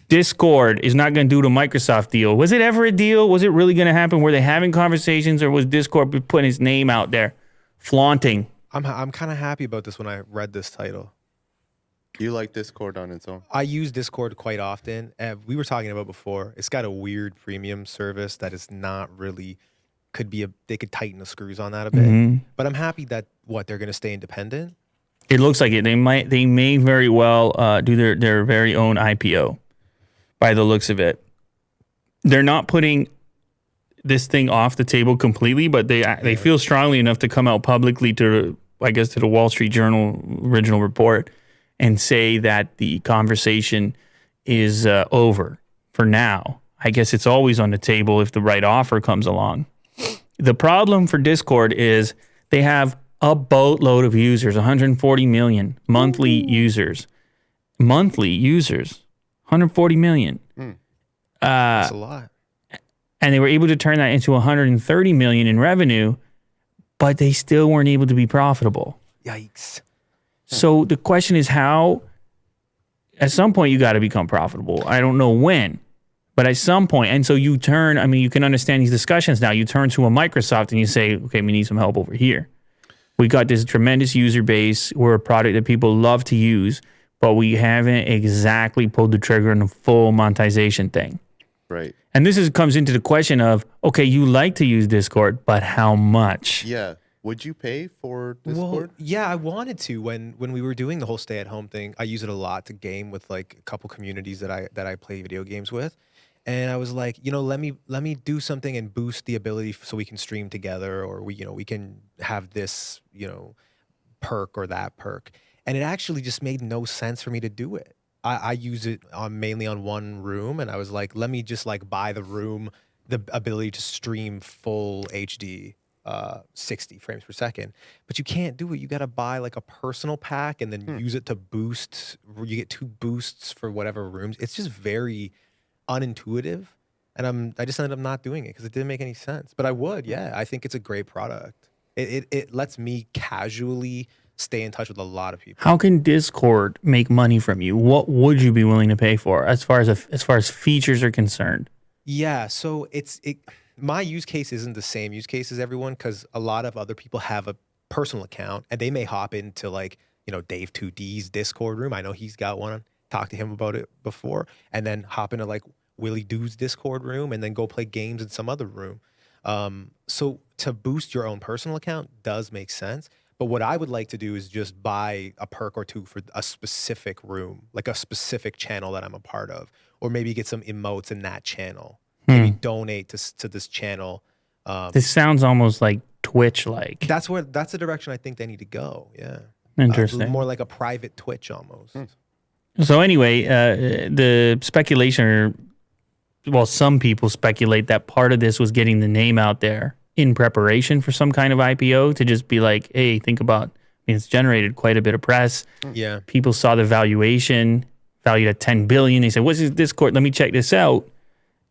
Discord is not going to do the Microsoft deal. Was it ever a deal? Was it really going to happen? Were they having conversations, or was Discord putting his name out there, flaunting? I'm kind of happy about this when I read this title. You like Discord on its own? I use Discord quite often. We were talking about before. It's got a weird premium service that is not really they could tighten the screws on that a bit. Mm-hmm. But I'm happy that they're going to stay independent. It looks like it. They may very well do their very own IPO. By the looks of it, they're not putting this thing off the table completely, but they feel strongly enough to come out publicly to the Wall Street Journal original report and say that the conversation is over for now. I guess it's always on the table if the right offer comes along. The problem for Discord is they have a boatload of users, 140 million monthly users. Monthly users, 140 million. That's a lot. And they were able to turn that into 130 million in revenue, but they still weren't able to be profitable. Yikes. So the question is how, at some point you got to become profitable. I don't know when, but at some point. And so you turn, you can understand these discussions now. You turn to a Microsoft and you say, okay, we need some help over here. We got this tremendous user base. We're a product that people love to use, but we haven't exactly pulled the trigger on the full monetization thing. Right. And this comes into the question of, okay, you like to use Discord, but how much? Yeah. Would you pay for Discord? Well, yeah, I wanted to when we were doing the whole stay-at-home thing. I use it a lot to game with like a couple communities that I play video games with, and I was like, let me do something and boost the ability so we can stream together, or we can have this perk or that perk, and it actually just made no sense for me to do it. I use it mainly on one room, and I was like, let me just buy the room the ability to stream full HD. 60 frames per second, but you can't do it. You got to buy a personal pack and then use it to boost. You get 2 boosts for whatever rooms. It's just very unintuitive, and I just ended up not doing it because it didn't make any sense. But I would, yeah. I think it's a great product. It lets me casually stay in touch with a lot of people. How can Discord make money from you? What would you be willing to pay for as far as features are concerned? Yeah, so my use case isn't the same use case as everyone because a lot of other people have a personal account and they may hop into Dave 2D's Discord room. I know he's got one. Talked to him about it before, and then hop into Willie Doo's Discord room and then go play games in some other room. So to boost your own personal account does make sense. But what I would like to do is just buy a perk or 2 for a specific room, like a specific channel that I'm a part of, or maybe get some emotes in that channel. Maybe donate to this channel. This sounds almost like Twitch-like. That's the direction I think they need to go. Yeah, interesting. More like a private Twitch almost. So anyway, the speculation, some people speculate that part of this was getting the name out there in preparation for some kind of IPO to just be like, hey, think about. It's generated quite a bit of press. Yeah, people saw the valuation valued at $10 billion. They said, "What's this Discord? Let me check this out."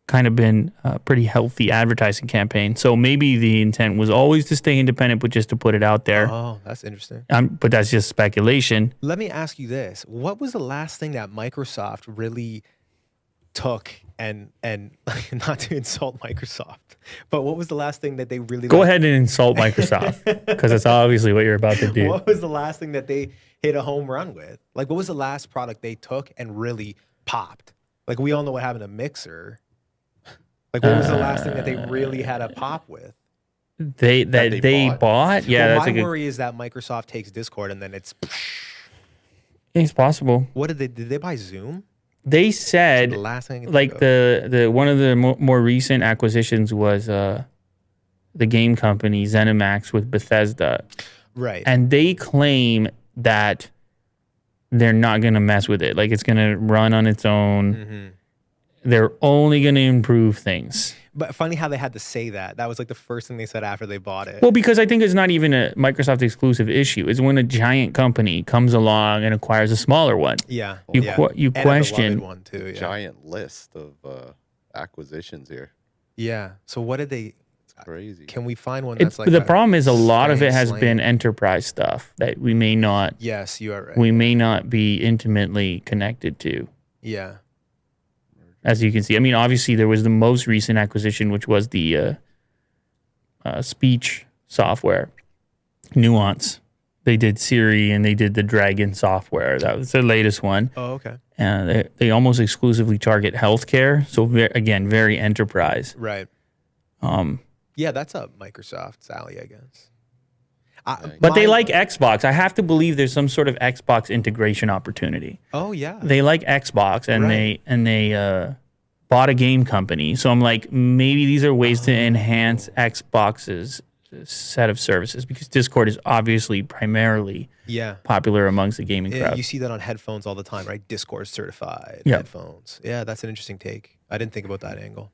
Kind of been a pretty healthy advertising campaign. So maybe the intent was always to stay independent, but just to put it out there. Oh, that's interesting. But that's just speculation. Let me ask you this. What was the last thing that Microsoft really took and not to insult Microsoft, but what was the last thing that they really... Go ahead and insult Microsoft because that's obviously what you're about to do. What was the last thing that they hit a home run with? What was the last product they took and really popped? We all know what happened to Mixer. What was the last thing that they really had a pop with? They bought? Yeah, well, that's my worry is that Microsoft takes Discord and then it's possible. What did they buy Zoom? They said the last thing the one of the more recent acquisitions was the game company ZeniMax with Bethesda. Right. And they claim that they're not going to mess with it. It's going to run on its own. Mm-hmm. They're only going to improve things. But funny how they had to say that. That was the first thing they said after they bought it. Well, because I think it's not even a Microsoft exclusive issue. It's when a giant company comes along and acquires a smaller one. Yeah. You question. One too, yeah. Giant list of acquisitions here. Yeah. So what did they... It's crazy. Can we find one that's the problem is a lot of it has been enterprise stuff that we may not... Yes, you are right. We may not be intimately connected to. Yeah. as you can see. I mean, obviously there was the most recent acquisition, which was the speech software, Nuance. They did Siri and they did the Dragon software. That was the latest one. Oh, okay. And they almost exclusively target healthcare. So again, very enterprise. Right. Yeah, that's up Microsoft's alley, I guess. But they like Xbox. I have to believe there's some sort of Xbox integration opportunity. Oh yeah. They like Xbox, and Right. they bought a game company. So I'm like, maybe these are ways to enhance Xbox's set of services, because Discord is obviously primarily Yeah. popular amongst the gaming Yeah, crowd. you see that on headphones all the time, right? Discord certified Yeah. headphones. Yeah, that's an interesting take. I didn't think about that angle.